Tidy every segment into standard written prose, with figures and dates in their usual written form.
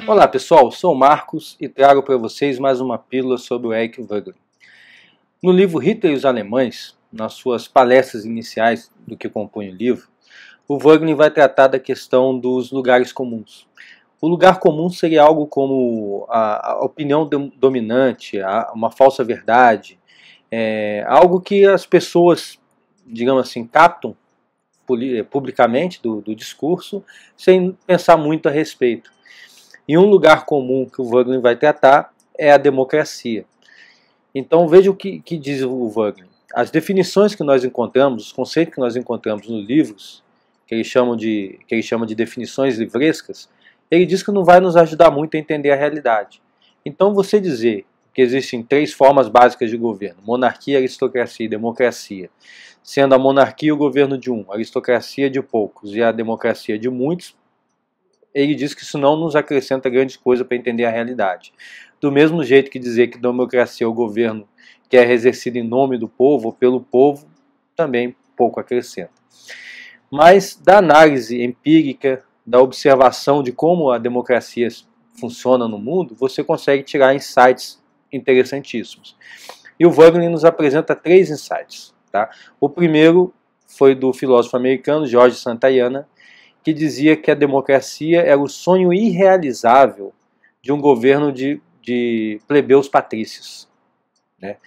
Olá pessoal, sou o Marcos e trago para vocês mais uma pílula sobre o Eric Voegelin. No livro Hitler e os Alemães, nas suas palestras iniciais do que compõe o livro, o Voegelin vai tratar da questão dos lugares comuns. O lugar comum seria algo como a opinião dominante, uma falsa verdade, algo que as pessoas, digamos assim, captam publicamente do discurso sem pensar muito a respeito. E um lugar comum que o Voegelin vai tratar é a democracia. Então veja o que diz o Voegelin. As definições que nós encontramos, os conceitos que nós encontramos nos livros, que ele chama de definições livrescas, ele diz que não vai nos ajudar muito a entender a realidade. Então você dizer que existem três formas básicas de governo, monarquia, aristocracia e democracia, sendo a monarquia o governo de um, a aristocracia de poucos e a democracia de muitos, ele diz que isso não nos acrescenta grande coisa para entender a realidade. Do mesmo jeito que dizer que democracia é o governo que é exercido em nome do povo ou pelo povo, também pouco acrescenta. Mas da análise empírica, da observação de como a democracia funciona no mundo, você consegue tirar insights interessantíssimos. E o Voegelin nos apresenta três insights. Tá? O primeiro foi do filósofo americano George Santayana, que dizia que a democracia era o sonho irrealizável de um governo de plebeus patrícios. Né?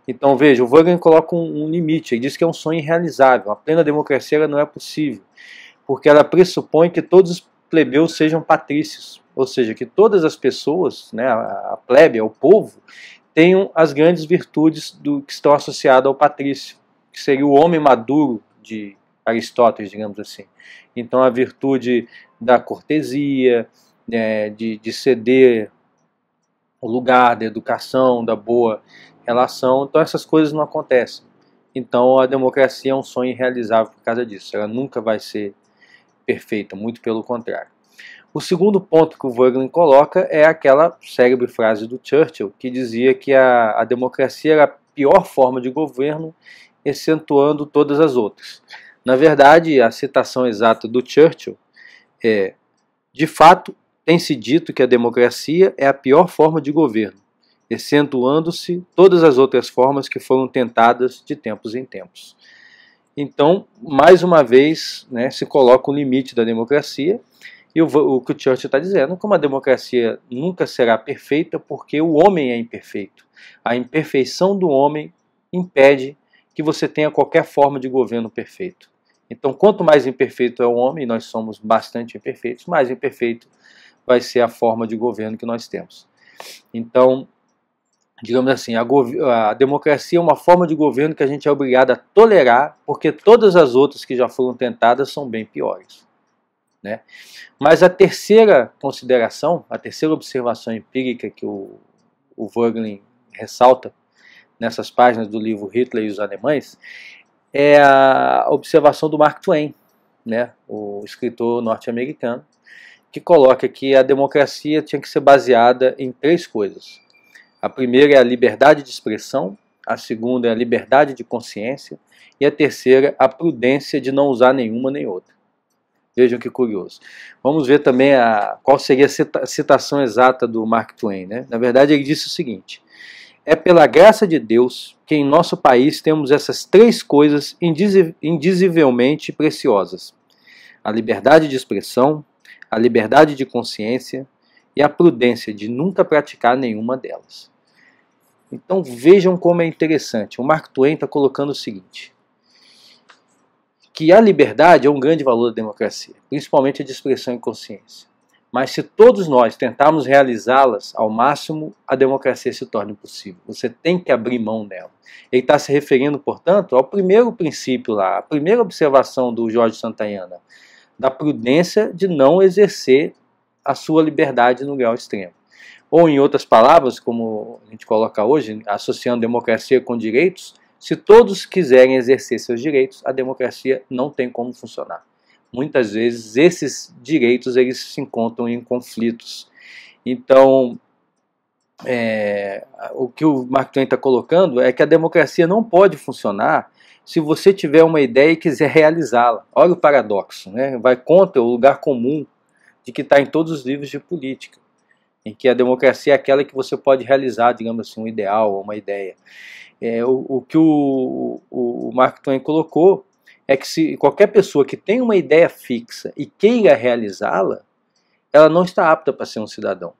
Então veja, o Voegelin coloca um limite, ele diz que é um sonho irrealizável, a plena democracia ela não é possível, porque ela pressupõe que todos os plebeus sejam patrícios, ou seja, que todas as pessoas, né, a plebe, o povo, tenham as grandes virtudes que estão associadas ao patrício, que seria o homem maduro de Aristóteles, digamos assim. Então a virtude da cortesia, de ceder o lugar, da educação, da boa relação, então essas coisas não acontecem. Então a democracia é um sonho irrealizável por causa disso, ela nunca vai ser perfeita, muito pelo contrário. O segundo ponto que o Voegelin coloca é aquela célebre frase do Churchill, que dizia que a democracia era a pior forma de governo, excetuando todas as outras. Na verdade, a citação exata do Churchill é: de fato, tem-se dito que a democracia é a pior forma de governo, excetuando-se todas as outras formas que foram tentadas de tempos em tempos. Então, mais uma vez, né, se coloca o limite da democracia, e o que o Churchill está dizendo, como a democracia nunca será perfeita porque o homem é imperfeito. A imperfeição do homem impede que você tenha qualquer forma de governo perfeito. Então, quanto mais imperfeito é o homem, e nós somos bastante imperfeitos, mais imperfeito vai ser a forma de governo que nós temos. Então, digamos assim, a democracia é uma forma de governo que a gente é obrigado a tolerar, porque todas as outras que já foram tentadas são bem piores. Né? Mas a terceira consideração, a terceira observação empírica que o Voegelin ressalta nessas páginas do livro Hitler e os Alemães, é a observação do Mark Twain, né, o escritor norte-americano, que coloca que a democracia tinha que ser baseada em três coisas. A primeira é a liberdade de expressão, a segunda é a liberdade de consciência e a terceira a prudência de não usar nenhuma nem outra. Vejam que curioso. Vamos ver também qual seria a citação exata do Mark Twain. Né? Na verdade, ele disse o seguinte: é pela graça de Deus que em nosso país temos essas três coisas indizivelmente preciosas: a liberdade de expressão, a liberdade de consciência e a prudência de nunca praticar nenhuma delas. Então vejam como é interessante. O Mark Twain está colocando o seguinte: que a liberdade é um grande valor da democracia, principalmente a de expressão e consciência. Mas se todos nós tentarmos realizá-las ao máximo, a democracia se torna impossível. Você tem que abrir mão dela. Ele está se referindo, portanto, ao primeiro princípio lá, a primeira observação do George Santayana, da prudência de não exercer a sua liberdade no grau extremo. Ou, em outras palavras, como a gente coloca hoje, associando democracia com direitos, se todos quiserem exercer seus direitos, a democracia não tem como funcionar. Muitas vezes esses direitos eles se encontram em conflitos. Então, o que o Mark Twain está colocando é que a democracia não pode funcionar se você tiver uma ideia e quiser realizá-la. Olha o paradoxo, né? Vai contra o lugar comum de que está em todos os livros de política. em que a democracia é aquela que você pode realizar, digamos assim, um ideal ou uma ideia. O que o Mark Twain colocou é que se qualquer pessoa que tem uma ideia fixa e queira realizá-la, ela não está apta para ser um cidadão.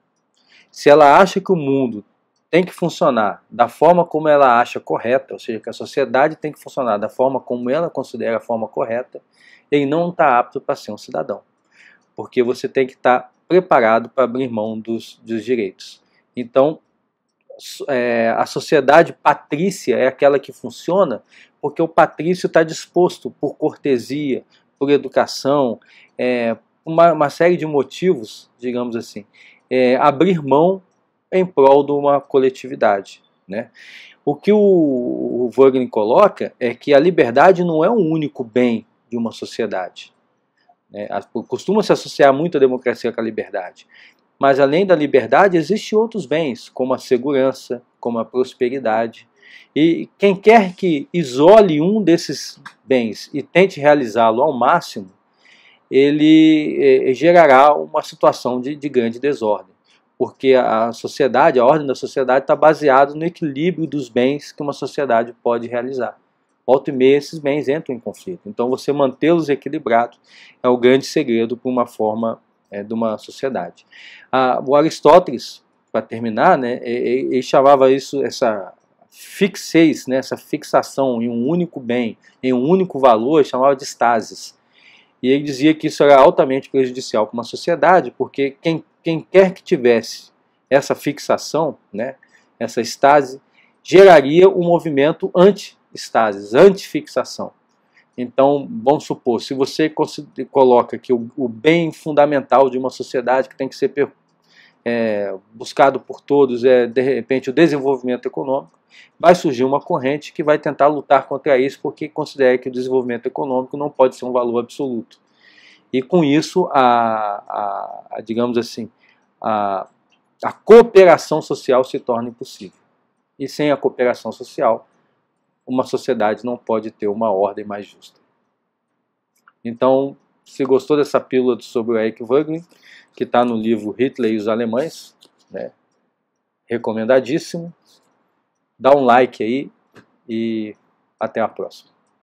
Se ela acha que o mundo tem que funcionar da forma como ela acha correta, ou seja, que a sociedade tem que funcionar da forma como ela considera a forma correta, ele não está apto para ser um cidadão. Porque você tem que estar preparado para abrir mão dos direitos. Então, a sociedade patrícia é aquela que funciona porque o patrício está disposto, por cortesia, por educação, uma série de motivos, digamos assim, abrir mão em prol de uma coletividade, né? O que o Voegelin coloca é que a liberdade não é o único bem de uma sociedade. Costuma se associar muito a democracia com a liberdade. Mas além da liberdade, existem outros bens, como a segurança, como a prosperidade. E quem quer que isole um desses bens e tente realizá-lo ao máximo, ele gerará uma situação de grande desordem. Porque a sociedade, a ordem da sociedade está baseada no equilíbrio dos bens que uma sociedade pode realizar. Volta e meia esses bens entram em conflito. Então você mantê-los equilibrados é o grande segredo para uma forma de uma sociedade. O Aristóteles, para terminar, né, ele chamava isso, essa fixez, né, essa fixação em um único bem, em um único valor, ele chamava de estasis. E ele dizia que isso era altamente prejudicial para uma sociedade, porque quem quer que tivesse essa fixação, né, essa estase, geraria um movimento anti-estasis, anti-fixação. Então, vamos supor, se você coloca que o bem fundamental de uma sociedade que tem que ser buscado por todos é, de repente, o desenvolvimento econômico, vai surgir uma corrente que vai tentar lutar contra isso porque considera que o desenvolvimento econômico não pode ser um valor absoluto. E com isso, digamos assim, a cooperação social se torna impossível. E sem a cooperação social, uma sociedade não pode ter uma ordem mais justa. Então, se gostou dessa pílula sobre o Eric Voegelin, que está no livro Hitler e os Alemães, né, recomendadíssimo, dá um like aí e até a próxima.